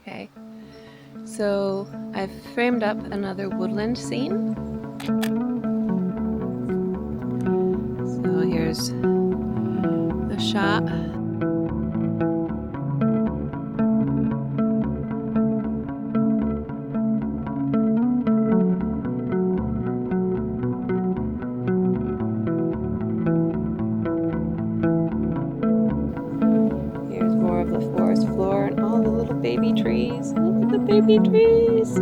Okay, so I've framed up another woodland scene. So here's a shot. Here's more of the forest floor and all the little baby trees. Look at the baby trees.